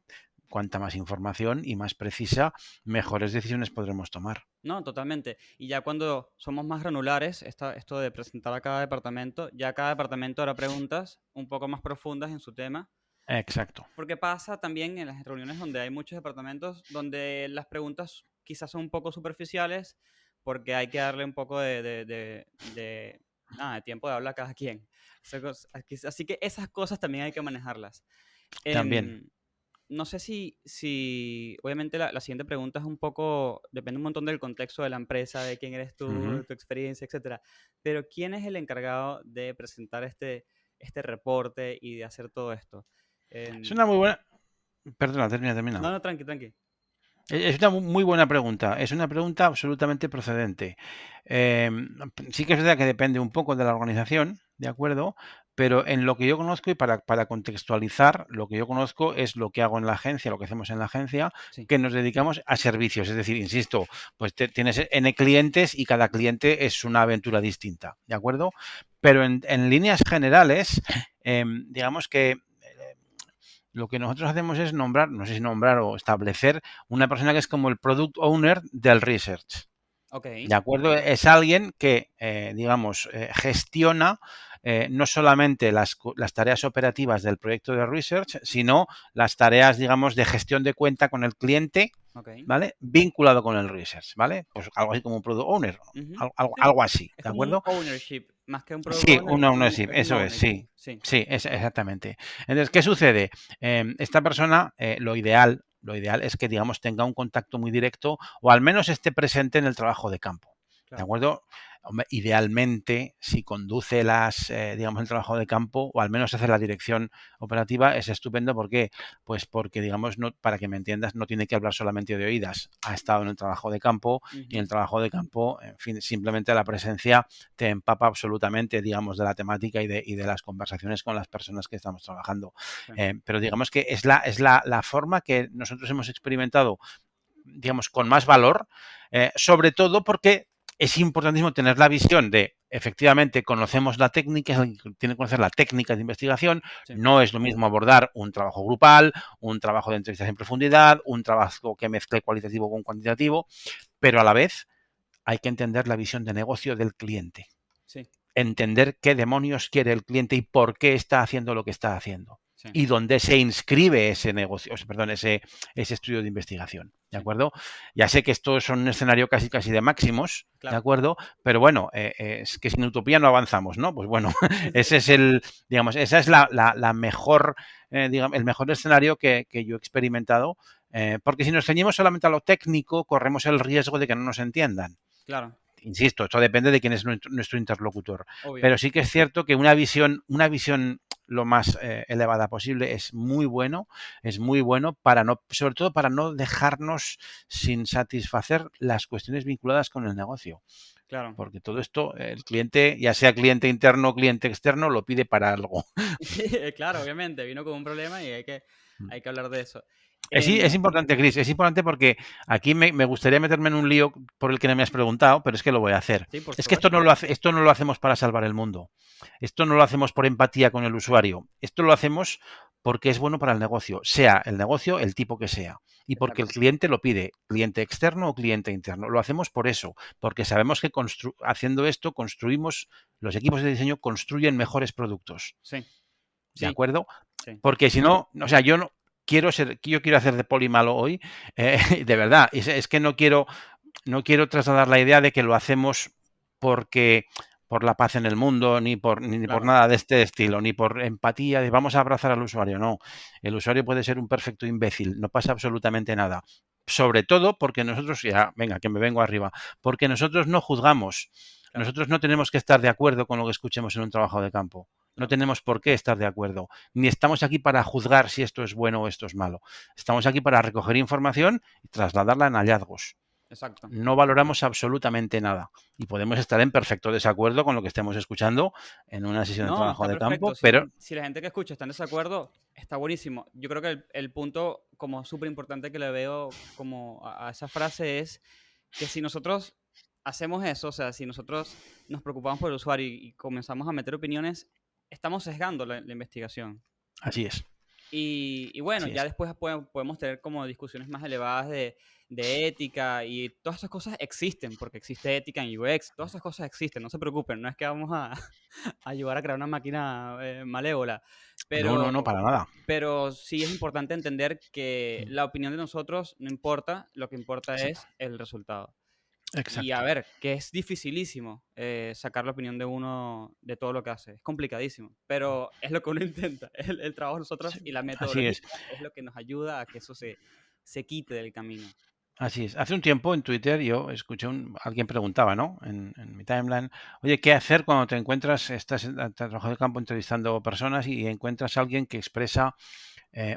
cuanta más información y más precisa, mejores decisiones podremos tomar. No, totalmente. Y ya cuando somos más granulares, esto de presentar a cada departamento, ya cada departamento hará preguntas un poco más profundas en su tema. Exacto. Porque pasa también en las reuniones donde hay muchos departamentos, donde las preguntas quizás son un poco superficiales, porque hay que darle un poco de tiempo de habla a cada quien. Así que esas cosas también hay que manejarlas. También. Em, no sé si obviamente la siguiente pregunta es un poco, depende un montón del contexto de la empresa, de quién eres tú, Ujú. de tu experiencia, etcétera. Pero ¿quién es el encargado de presentar este reporte y de hacer todo esto? Es Em, una muy buena... Perdona, termina. no, no, tranqui, tranqui. Es una muy buena pregunta. Es una pregunta absolutamente procedente. Eh, sí que es verdad que depende un poco de la organización, ¿de acuerdo? Pero en lo que yo conozco y para contextualizar, lo que yo conozco es lo que hago en la agencia, lo que hacemos en la agencia, Sí. que nos dedicamos a servicios. Es decir, insisto, pues tienes N clientes y cada cliente es una aventura distinta, ¿de acuerdo? Pero en líneas generales, digamos que lo que nosotros hacemos es nombrar, no sé si nombrar o establecer una persona que es como el product owner del research. Ok. ¿De acuerdo? Es alguien que, digamos, gestiona no solamente las tareas operativas del proyecto de research, sino las tareas, digamos, de gestión de cuenta con el cliente, Ok. ¿vale? Vinculado con el research, ¿vale? Pues algo así como un product owner, Ujú. Sí. algo así, Es ¿de como un acuerdo? ownership, más que un product Sí, owner, una ownership, es un eso es, ownership. sí. Sí. Sí, exactamente. Entonces, ¿qué sucede? Esta persona, lo ideal es que, digamos, tenga un contacto muy directo o al menos esté presente en el trabajo de campo. ¿De claro. acuerdo? Hombre, idealmente, si conduce digamos, el trabajo de campo o al menos hace la dirección operativa, es estupendo. ¿Por qué? Pues porque, digamos, no, para que me entiendas, no tiene que hablar solamente de oídas. Ha estado en el trabajo de campo y en Ujú, el trabajo de campo, en fin, simplemente la presencia te empapa absolutamente, digamos, de la temática y de las conversaciones con las personas que estamos trabajando. sí, Pero digamos que es la forma que nosotros hemos experimentado, digamos, con más valor, sobre todo porque es importantísimo tener la visión de, efectivamente, conocemos la técnica, es alguien que tiene que conocer la técnica de investigación. sí, No es lo mismo abordar un trabajo grupal, un trabajo de entrevistas en profundidad, un trabajo que mezcle cualitativo con cuantitativo, pero a la vez hay que entender la visión de negocio del cliente, sí, entender qué demonios quiere el cliente y por qué está haciendo lo que está haciendo sí, y dónde se inscribe ese negocio, perdón, ese estudio de investigación, ¿de sí, acuerdo? Ya sé que esto es un escenario casi casi de máximos, ¿de claro. acuerdo? Pero bueno, es que sin utopía no avanzamos, ¿no? Pues bueno, ese es digamos, esa es la mejor, digamos, el mejor escenario que yo he experimentado, porque si nos ceñimos solamente a lo técnico, corremos el riesgo de que no nos entiendan. Claro, Insisto, esto depende de quién es nuestro interlocutor. obvio. Pero sí que es cierto que una visión lo más elevada posible es muy bueno para no, sobre todo para no dejarnos sin satisfacer las cuestiones vinculadas con el negocio. Claro. Porque todo esto, el cliente, ya sea cliente interno o cliente externo, lo pide para algo. Claro, obviamente, vino con un problema y hay que hablar de eso. Sí, es Em, importante, Chris, es importante porque aquí me gustaría meterme en un lío por el que no me has preguntado, pero es que lo voy a hacer. sí, por Es que supuesto. esto no lo hacemos para salvar el mundo. Esto no lo hacemos por empatía con el usuario. Esto lo hacemos porque es bueno para el negocio, sea el negocio el tipo que sea. Y porque el Exacto. cliente lo pide, cliente externo o cliente interno. Lo hacemos por eso, porque sabemos que haciendo esto construimos, los equipos de diseño construyen mejores productos. Sí, ¿De sí, acuerdo? sí. Porque si no, o sea, yo no yo quiero hacer de poli malo hoy, de verdad. Es que no quiero trasladar la idea de que lo hacemos porque por la paz en el mundo, ni por Claro, nada de este estilo, ni por empatía de vamos a abrazar al usuario. No, el usuario puede ser un perfecto imbécil, no pasa absolutamente nada. Sobre todo porque nosotros, ya, venga, que me vengo arriba, porque nosotros no juzgamos. claro, Nosotros no tenemos que estar de acuerdo con lo que escuchemos en un trabajo de campo. No claro. tenemos por qué estar de acuerdo. Ni estamos aquí para juzgar si esto es bueno o esto es malo. Estamos aquí para recoger información y trasladarla en hallazgos. Exacto. No valoramos absolutamente nada y podemos estar en perfecto desacuerdo con lo que estemos escuchando en una sesión de No, trabajo está de perfecto. campo, Si, pero si la gente que escucha está en desacuerdo, está buenísimo. Yo creo que el punto como súper importante que le veo como a esa frase es que si nosotros hacemos eso, o sea, si nosotros nos preocupamos por el usuario y comenzamos a meter opiniones, estamos sesgando la investigación. así es, Y bueno, así ya es. después podemos tener como discusiones más elevadas de ética y todas esas cosas existen, porque existe ética en UX, todas esas cosas existen, no se preocupen, no es que vamos a, a ayudar a crear una máquina malévola, No, no, pero, no, para nada. pero sí es importante entender que Mm, la opinión de nosotros no importa, lo que importa sí, es el resultado. Y a exacto. ver, que es dificilísimo sacar la opinión de uno de todo lo que hace. Es complicadísimo, pero es lo que uno intenta. El trabajo de nosotros Sí, y la así metodología es. es lo que nos ayuda a que eso se quite del camino. Así es. Hace un tiempo en Twitter yo escuché alguien preguntaba, ¿no? En mi timeline, oye, ¿qué hacer cuando te encuentras, estás en trabajo de campo entrevistando personas y encuentras a alguien que expresa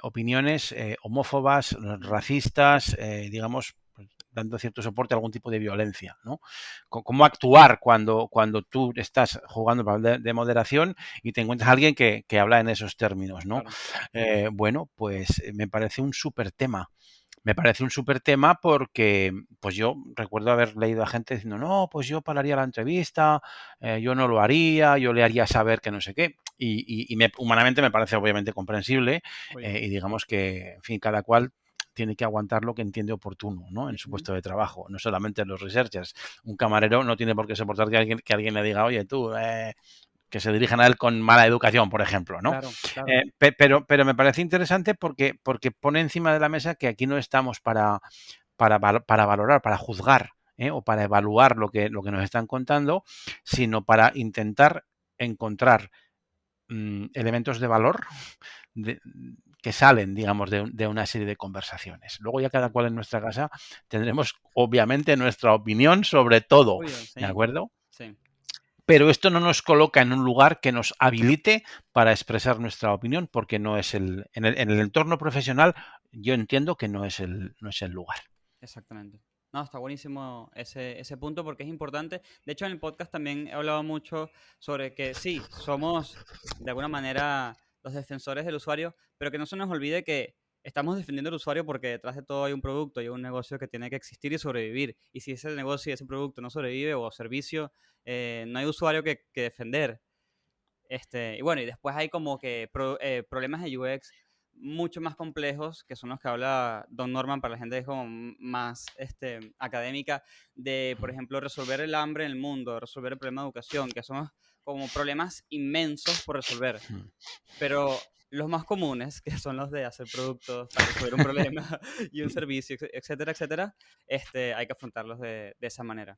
opiniones homófobas, Ujú. racistas, digamos, pues, dando cierto soporte a algún tipo de violencia, ¿no? ¿Cómo actuar cuando tú estás jugando el papel de moderación y te encuentras a alguien que habla en esos términos, ¿no? Claro, Bueno, pues me parece un súper tema. Me parece un súper tema porque, pues yo recuerdo haber leído a gente diciendo, no, pues yo pararía la entrevista, yo no lo haría, yo le haría saber que no sé qué. Humanamente me parece obviamente comprensible, obvio. y digamos que, en fin, cada cual tiene que aguantar lo que entiende oportuno, ¿no? En su Ujú. puesto de trabajo, no solamente los researchers. Un camarero no tiene por qué soportar que alguien le diga, oye, tú, que se dirijan a él con mala educación, por ejemplo, ¿no? Claro, claro. Pero me parece interesante porque pone encima de la mesa que aquí no estamos para valorar, para juzgar, o para evaluar lo que nos están contando, sino para intentar encontrar elementos de valor de- que salen, digamos, de una serie de conversaciones. Luego ya cada cual en nuestra casa tendremos, obviamente, nuestra opinión sobre todo, Obvio, ¿de sí, acuerdo? sí, Pero esto no nos coloca en un lugar que nos habilite para expresar nuestra opinión, porque no es en el entorno profesional, yo entiendo que no es el lugar. exactamente. No, está buenísimo ese punto porque es importante. De hecho, en el podcast también he hablado mucho sobre que sí, somos de alguna manera los defensores del usuario, pero que no se nos olvide que estamos defendiendo al usuario porque detrás de todo hay un producto y un negocio que tiene que existir y sobrevivir. Y si ese negocio y ese producto no sobrevive o servicio, no hay usuario que defender. Y bueno, y después hay como que problemas de UX mucho más complejos, que son los que habla Don Norman para la gente que es como más académica, de, por ejemplo, resolver el hambre en el mundo, resolver el problema de educación, que son como problemas inmensos por resolver. Pero los más comunes, que son los de hacer productos para resolver un problema y un servicio, etcétera, etcétera, hay que afrontarlos de esa manera.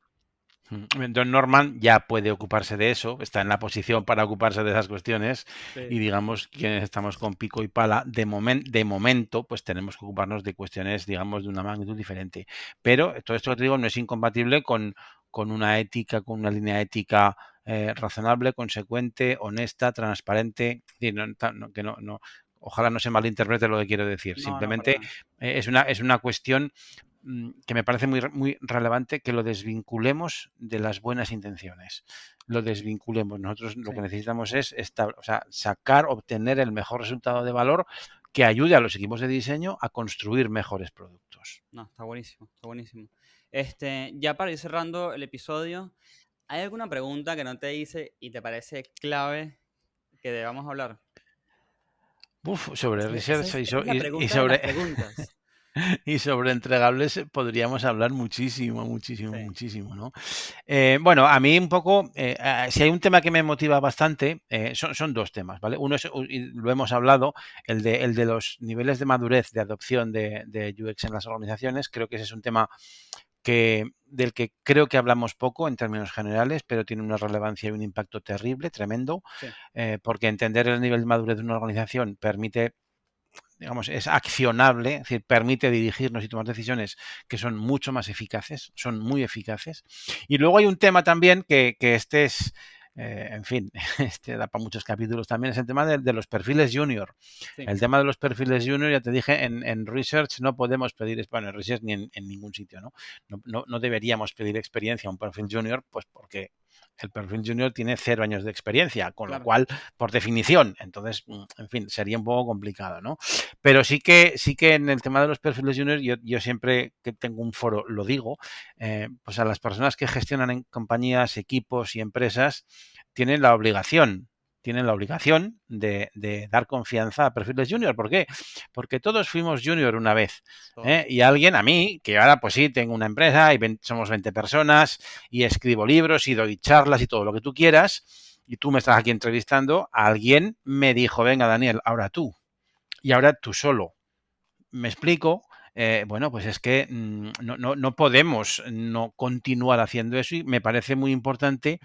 Don Norman ya puede ocuparse de eso, está en la posición para ocuparse de esas cuestiones y Sí, digamos quienes estamos con pico y pala, de momento, pues tenemos que ocuparnos de cuestiones, digamos, de una magnitud diferente. sí, Pero todo esto que te digo no es incompatible con una ética, con una línea ética razonable, consecuente, honesta, transparente, es decir, ojalá no se malinterprete lo que quiero decir. no, no, para Simplemente nada. es una cuestión que me parece muy relevante que lo desvinculemos de las buenas intenciones. Lo desvinculemos. Nosotros lo que Sí. necesitamos es sacar, obtener el mejor resultado de valor que ayude a los equipos de diseño a construir mejores productos. No, está buenísimo, está buenísimo. Ya para ir cerrando el episodio, ¿hay alguna pregunta que no te hice y te parece clave que debamos hablar? Sobre research Esa es la y pregunta de las sobre preguntas. y sobre entregables podríamos hablar muchísimo, muchísimo, Sí, muchísimo, ¿no? Bueno, a mí un poco, si hay un tema que me motiva bastante, son dos temas, ¿vale? Uno es, y lo hemos hablado, el de los niveles de madurez de adopción de UX en las organizaciones. Creo que ese es un tema del que creo que hablamos poco en términos generales, pero tiene una relevancia y un impacto terrible, tremendo, sí, porque entender el nivel de madurez de una organización permite, digamos, es accionable, es decir, permite dirigirnos y tomar decisiones que son mucho más eficaces, son muy eficaces. Y luego hay un tema también que este es, en fin, este da para muchos capítulos también, es el tema de los perfiles junior. sí, El tema de los perfiles junior, ya te dije, en Research no podemos pedir, bueno, en Research ni en ningún sitio, ¿no? No deberíamos pedir experiencia a un perfil junior, pues porque el perfil junior tiene 0 años de experiencia, con lo claro. cual, por definición, entonces, en fin, sería un poco complicado, ¿no? Pero sí que en el tema de los perfiles junior, yo siempre que tengo un foro lo digo, pues a las personas que gestionan en compañías, equipos y empresas tienen la obligación de dar confianza a perfiles junior. ¿Por qué? Porque todos fuimos junior una vez. Todos. Y alguien, a mí, que ahora pues sí, tengo una empresa y somos 20 personas y escribo libros y doy charlas y todo lo que tú quieras, y tú me estás aquí entrevistando, alguien me dijo, venga Daniel, ahora tú. Y ahora tú solo. ¿Me explico? Bueno, pues es que no podemos no continuar haciendo eso y me parece muy importante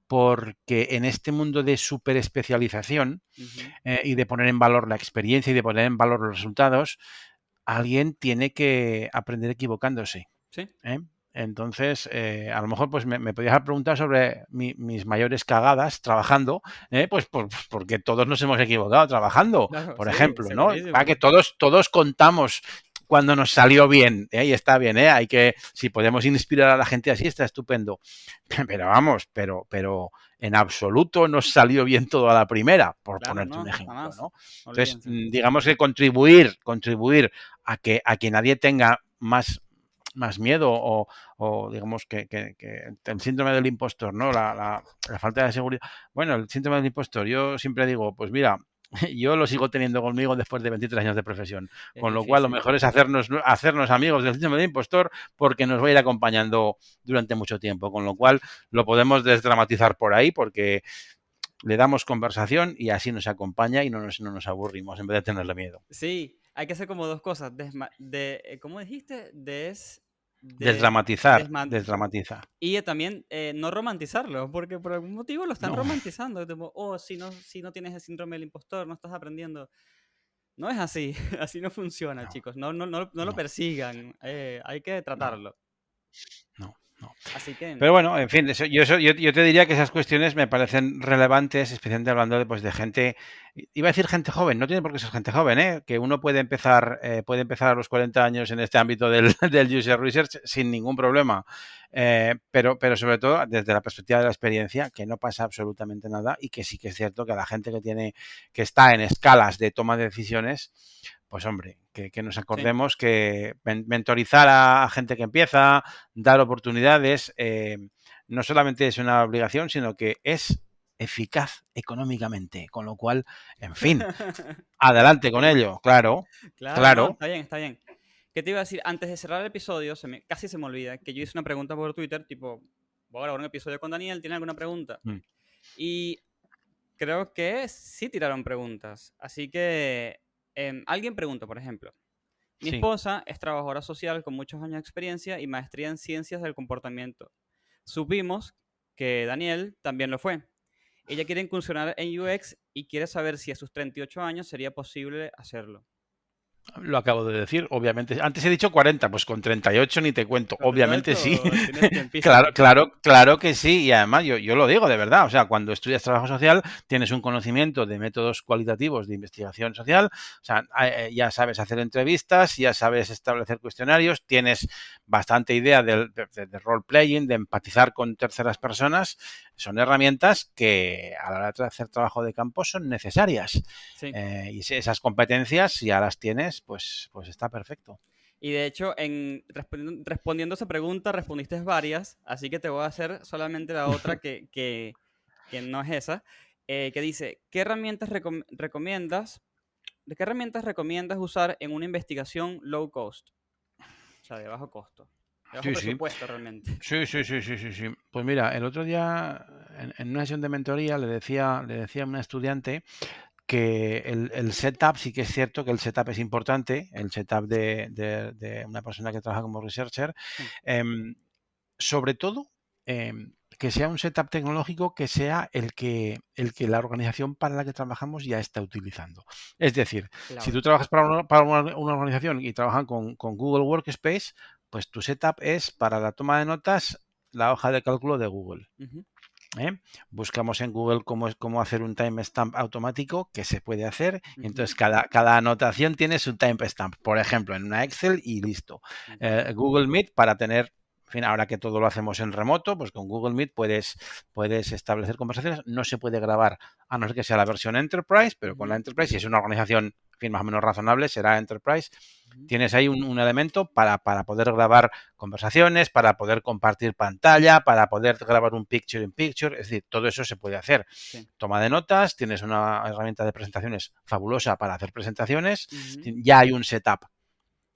porque en este mundo de superespecialización Ujú. y de poner en valor la experiencia y de poner en valor los resultados, alguien tiene que aprender equivocándose. Sí, ¿eh? Entonces, a lo mejor pues me podías preguntar sobre mis mayores cagadas trabajando, pues porque todos nos hemos equivocado trabajando, claro, por sí, ejemplo, ¿no? Para segurísimo. que todos contamos cuando nos salió bien, y está bien, si podemos inspirar a la gente así, está estupendo. Pero vamos, pero en absoluto nos salió bien todo a la primera, por Claro, ponerte un no, ejemplo, jamás. ¿no? Entonces, Olvídense. digamos que contribuir a que nadie tenga más miedo o digamos que el síndrome del impostor, ¿no? La falta de seguridad. Bueno, el síndrome del impostor, yo siempre digo, pues mira, yo lo sigo teniendo conmigo después de 23 años de profesión, Es con lo cual lo difícil. mejor es hacernos amigos del síndrome del impostor porque nos va a ir acompañando durante mucho tiempo, con lo cual lo podemos desdramatizar por ahí porque le damos conversación y así nos acompaña y no nos aburrimos en vez de tenerle miedo. Sí, hay que hacer como dos cosas. ¿Cómo dijiste? Desdramatizar, Desman- desdramatiza. y también no romantizarlo, porque por algún motivo lo están No. romantizando. Tipo, oh, si no tienes el síndrome del impostor, no estás aprendiendo. No es así, así no funciona, No, chicos. No lo no, persigan, hay que no, tratarlo. no, no. Así que, Pero bueno, en fin, yo te diría que esas cuestiones me parecen relevantes, especialmente hablando de, pues, de gente, iba a decir gente joven, no tiene por qué ser gente joven, ¿eh? Que uno puede empezar a los 40 años en este ámbito del, del user research sin ningún problema. Pero sobre todo desde la perspectiva de la experiencia, que no pasa absolutamente nada y que sí que es cierto que a la gente que está en escalas de toma de decisiones, pues hombre, que nos sí. acordemos que mentorizar a gente que empieza, dar oportunidades, no solamente es una obligación, sino que es eficaz económicamente, con lo cual, en fin, adelante con Sí, ello, claro, claro, no, claro, está bien, está bien. ¿Qué te iba a decir? Antes de cerrar el episodio, casi se me olvida que yo hice una pregunta por Twitter, tipo, voy a grabar un episodio con Daniel, ¿tiene alguna pregunta? mm, Y creo que sí tiraron preguntas. Así que alguien preguntó, por ejemplo, mi sí. esposa es trabajadora social con muchos años de experiencia y maestría en ciencias del comportamiento. Supimos que Daniel también lo fue. Ella quiere incursionar en UX y quiere saber si a sus 38 años sería posible hacerlo. Lo acabo de decir, obviamente. Antes he dicho 40, pues con 38 ni te cuento. Con Obviamente sí. 38 tienes Claro, tiempísimo. claro, claro que sí. Y además yo lo digo de verdad. O sea, cuando estudias trabajo social tienes un conocimiento de métodos cualitativos de investigación social. O sea, ya sabes hacer entrevistas, ya sabes establecer cuestionarios, tienes bastante idea del role playing, de empatizar con terceras personas. Son herramientas que a la hora de hacer trabajo de campo son necesarias. Sí. Y esas competencias, si ya las tienes, pues está perfecto. Y de hecho, respondiendo a esa pregunta, respondiste varias, así que te voy a hacer solamente la otra que no es esa, que dice, ¿de qué herramientas recomiendas usar en una investigación low cost? O sea, de bajo costo, de bajo Sí, sí. presupuesto realmente. Sí, sí, sí, sí, sí, sí. Pues mira, el otro día en una sesión de mentoría le decía a una estudiante que el setup, sí que es cierto que el setup es importante, el setup de una persona que trabaja como researcher, Sí, em, sobre todo que sea un setup tecnológico que sea el que la organización para la que trabajamos ya está utilizando. Es decir, si tú clave. trabajas para una organización y trabajan con Google Workspace, pues tu setup es para la toma de notas la hoja de cálculo de Google. Ujú, ¿Eh? Buscamos en Google cómo hacer un timestamp automático que se puede hacer. ujú, Entonces, cada anotación tiene su timestamp, por ejemplo, en una Excel y listo. entiendo. Google Meet para tener, en fin, ahora que todo lo hacemos en remoto, pues con Google Meet puedes establecer conversaciones. No se puede grabar a no ser que sea la versión Enterprise, pero con la Ujú, Enterprise, si es una organización, en fin, más o menos razonable, será Enterprise. ujú, Tienes ahí un elemento para poder grabar conversaciones, para poder compartir pantalla, para poder grabar un picture in picture, es decir, todo eso se puede hacer. sí, Toma de notas, tienes una herramienta de presentaciones fabulosa para hacer presentaciones, ujú, ya hay un setup.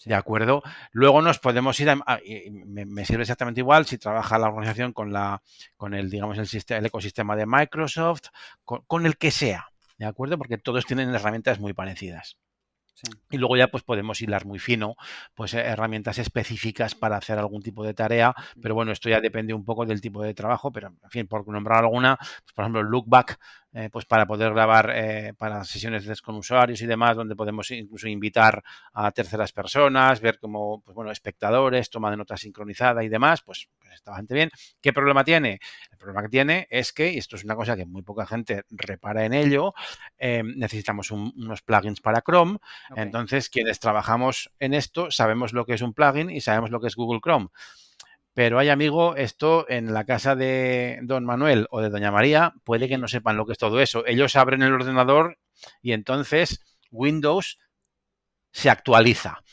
¿De sí, acuerdo? Luego nos podemos ir y me sirve exactamente igual si trabaja la organización con el, digamos, el ecosistema de Microsoft, con el que sea, ¿de acuerdo? Porque todos tienen herramientas muy parecidas. sí. Y luego ya pues podemos hilar muy fino, pues herramientas específicas para hacer algún tipo de tarea, pero Ujú, bueno, esto ya depende un poco del tipo de trabajo, pero en fin, por nombrar alguna, pues, por ejemplo, Lookback, pues para poder grabar para sesiones con usuarios y demás, donde podemos incluso invitar a terceras personas, ver como, pues bueno, espectadores, toma de nota sincronizada y demás, pues está bastante bien. ¿Qué problema tiene? El problema que tiene es que, y esto es una cosa que muy poca gente repara en ello, necesitamos unos plugins para Chrome. ok. Entonces, quienes trabajamos en esto sabemos lo que es un plugin y sabemos lo que es Google Chrome. Pero hay, amigo, esto en la casa de don Manuel o de doña María, puede que Y no sepan lo que es todo eso. Ellos abren el ordenador y entonces Windows se actualiza.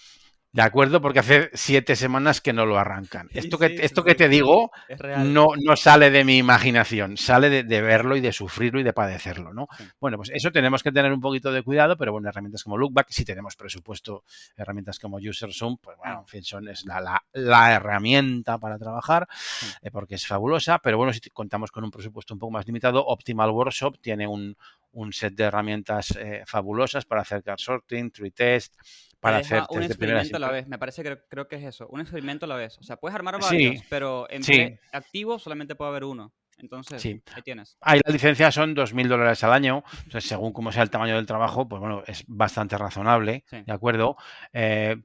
¿De acuerdo? Porque hace 7 semanas que no lo arrancan. y Esto que, sí, sí, esto que sí, te digo es real. no sale de mi imaginación, sale de verlo y de sufrirlo y de padecerlo, ¿no? Sí, Bueno, pues eso tenemos que tener un poquito de cuidado, pero bueno, herramientas como Lookback, si tenemos presupuesto, herramientas como UserZoom, pues bueno, mm, en fin, es la herramienta para trabajar, sí. porque es fabulosa, pero bueno, si contamos con un presupuesto un poco más limitado, Optimal Workshop tiene un set de herramientas fabulosas para hacer card sorting, tree test, Te para deja hacer un test de primeras experimento a la impresiones. vez. Me parece que creo que es eso, un experimento a la vez. O sea, puedes armar Sí, varios, pero en sí, activo solamente puede haber uno. Entonces, Sí. ahí tienes. Ahí la licencia son $2.000 al año, entonces según cómo sea el tamaño del trabajo, pues bueno, es bastante razonable, Sí, ¿de acuerdo?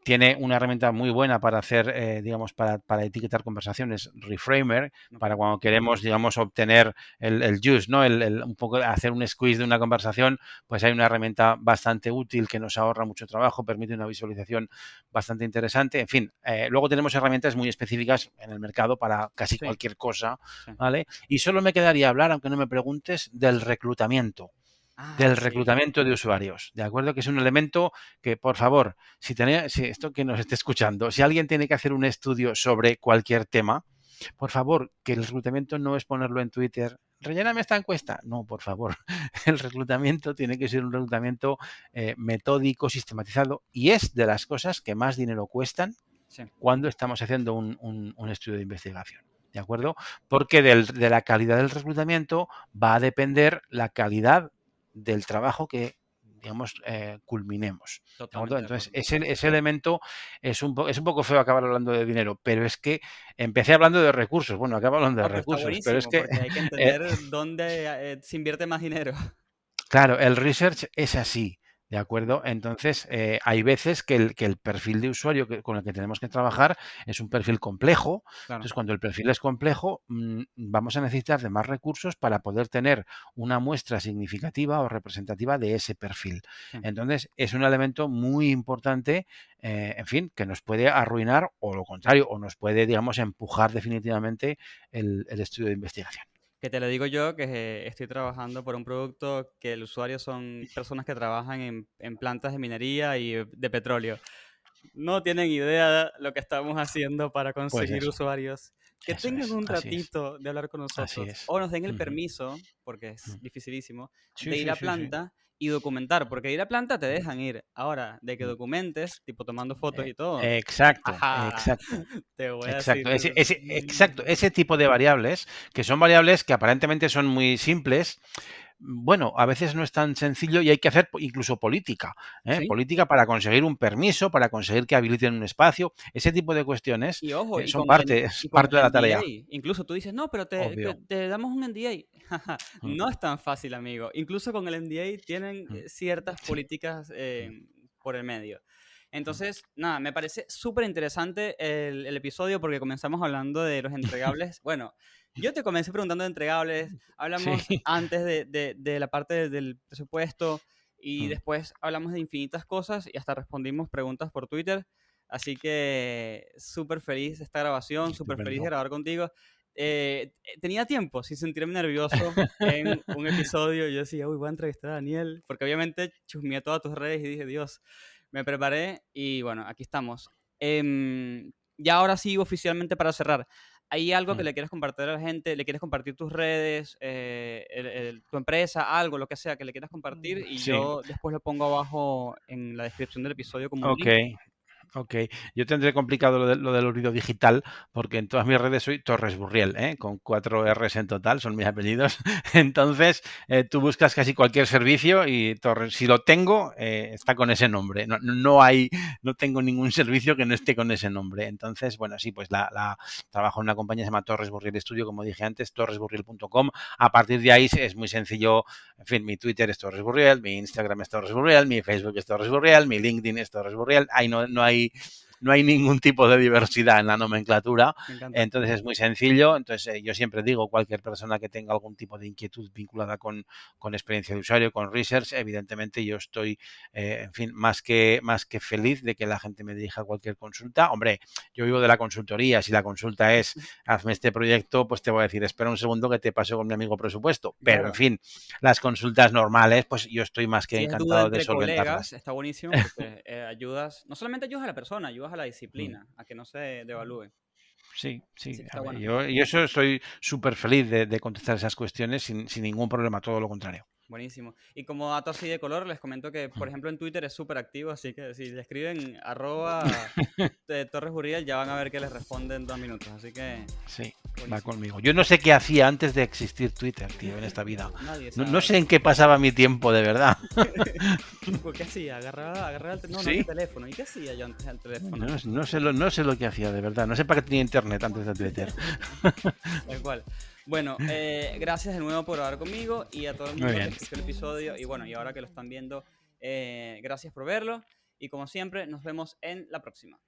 Tiene una herramienta muy buena para hacer, digamos, para etiquetar conversaciones, Reframer, para ok. cuando queremos, digamos, obtener el juice, ¿no? Un poco hacer un squeeze de una conversación, pues hay una herramienta bastante útil que nos ahorra mucho trabajo, permite una visualización bastante interesante. En fin, luego tenemos herramientas muy específicas en el mercado para casi Sí, cualquier cosa, sí. ¿vale? Y solo me quedaría hablar, aunque no me preguntes, Ah, del sí. reclutamiento de usuarios, ¿de acuerdo? Que es un elemento que, por favor, si esto que nos esté escuchando, si alguien tiene que hacer un estudio sobre cualquier tema, por favor, que el reclutamiento no es ponerlo en Twitter, relléname esta encuesta. No, por favor, el reclutamiento tiene que ser un reclutamiento metódico, sistematizado, y es de las cosas que más dinero cuestan Sí, cuando estamos haciendo un estudio de investigación. ¿De sí, acuerdo? Porque de la calidad del reclutamiento va a depender la calidad del trabajo que, digamos, culminemos. ¿De acuerdo? totalmente de Entonces, acuerdo. ese elemento es un poco feo acabar hablando de dinero, pero es que empecé hablando de recursos. Bueno, acabo hablando de Ah, pero está recursos, pero es buenísimo que, porque hay que eh, entender dónde se invierte más dinero. claro, el research es así, ¿de acuerdo? Entonces, hay veces que el perfil de usuario con el que tenemos que trabajar es un perfil complejo. Claro. Entonces, cuando el perfil es complejo, vamos a necesitar de más recursos para poder tener una muestra significativa o representativa de ese perfil. Sí. Entonces, es un elemento muy importante, en fin, que nos puede arruinar o lo contrario, o nos puede, digamos, empujar definitivamente el estudio de investigación. Que te lo digo yo, que estoy trabajando por un producto que el usuario son personas que trabajan en plantas de minería y de petróleo. No tienen idea lo que estamos haciendo para Pues conseguir eso, usuarios que eso tengan es, un así es. ratito de hablar con Así nosotros es. o nos den el Ujú, permiso, porque es ujú. dificilísimo, Sí, de ir sí, a sí, sí. planta y documentar, porque ir a planta te Mm, dejan ir. Ahora, de que mm. documentes, tipo tomando fotos y todo, Exacto, ajá, exacto, te voy a decir. exacto. Exacto, ese tipo de variables, que son variables que aparentemente son muy simples, bueno, a veces no es tan sencillo y hay que hacer incluso política, ¿eh? Sí. Política para conseguir un permiso, para conseguir que habiliten un espacio. Ese tipo de cuestiones Y ojo, son parte, es y con parte el de la tarea, NDA. Incluso tú dices, no, pero obvio. te damos un NDA. Mm, No es tan fácil, amigo. Incluso con el NDA tienen mm. ciertas Sí. políticas Mm, por el medio. mm. Entonces, nada, me parece súper interesante el episodio porque comenzamos hablando de los entregables. Bueno, yo te comencé preguntando de entregables, Sí. hablamos antes de la parte del presupuesto y Mm, después hablamos de infinitas cosas y hasta respondimos preguntas por Twitter. Así que súper feliz de esta grabación, súper feliz de estupendo. grabar contigo. Tenía tiempo sin sentirme nervioso en un episodio. Yo decía, uy, voy a entrevistar a Daniel, porque obviamente chusmeé todas tus redes y dije, Dios, me preparé y bueno, aquí estamos. Ya ahora sí, oficialmente para cerrar. ¿Hay algo que Mm. le quieres compartir a la gente? ¿Le quieres compartir tus redes, tu empresa, algo, lo que sea que le quieras compartir? Y Sí, yo después lo pongo abajo en la descripción del episodio como un link. okey. Ok, yo tendré complicado lo del olvido digital porque en todas mis redes soy Torres Burriel, ¿eh? Con 4 R's en total, son mis apellidos. Entonces, tú buscas casi cualquier servicio y Torres, si lo tengo, está con ese nombre. No tengo ningún servicio que no esté con ese nombre. Entonces, bueno, sí, pues trabajo en una compañía que se llama Torres Burriel Studio, como dije antes, torresburriel.com. A partir de ahí es muy sencillo. En fin, mi Twitter es Torres Burriel, mi Instagram es Torres Burriel, mi Facebook es Torres Burriel, mi LinkedIn es Torres Burriel. Ahí no hay ningún tipo de diversidad en la nomenclatura. Me encanta. Entonces es muy sencillo. Entonces yo siempre digo, cualquier persona que tenga algún tipo de inquietud vinculada con experiencia de usuario, con research, evidentemente yo estoy, en fin, más que feliz de que la gente me dirija cualquier consulta. Hombre, yo vivo de la consultoría. Si la consulta es, hazme este proyecto, pues te voy a decir, espera un segundo que te paso con mi amigo presupuesto. Pero, en Claro. fin, las consultas normales, pues yo estoy más que Si es duda encantado de entre colegas, solventarlas. está buenísimo porque ayudas, no solamente ayudas a la persona, ayudas a la Mm. disciplina, a que no se devalúe. Sí, sí. Así que A está ver, bueno. yo eso estoy súper feliz de contestar esas cuestiones sin ningún problema, todo lo contrario. Buenísimo. Y como dato así de color, les comento que, por Mm. ejemplo, en Twitter es súper activo, así que si le escriben arroba de Torres Uriel, ya van a ver que les responde en 2 minutos. Así que, Sí, va buenísimo. conmigo. Yo no sé qué hacía antes de existir Twitter, tío, en esta vida. Nadie No sabe. sé en qué pasaba mi tiempo, de verdad. Tipo, ¿qué hacía? Agarraba no, no había Sí, teléfono. ¿Y qué hacía yo antes del teléfono? no sé lo que hacía, de verdad. No sé para qué tenía internet antes de Twitter. Tal cual. Bueno, gracias de nuevo por hablar conmigo y a todo el Muy mundo que bien. escuchó el episodio. Y bueno, y ahora que lo están viendo, gracias por verlo. Y como siempre, nos vemos en la próxima.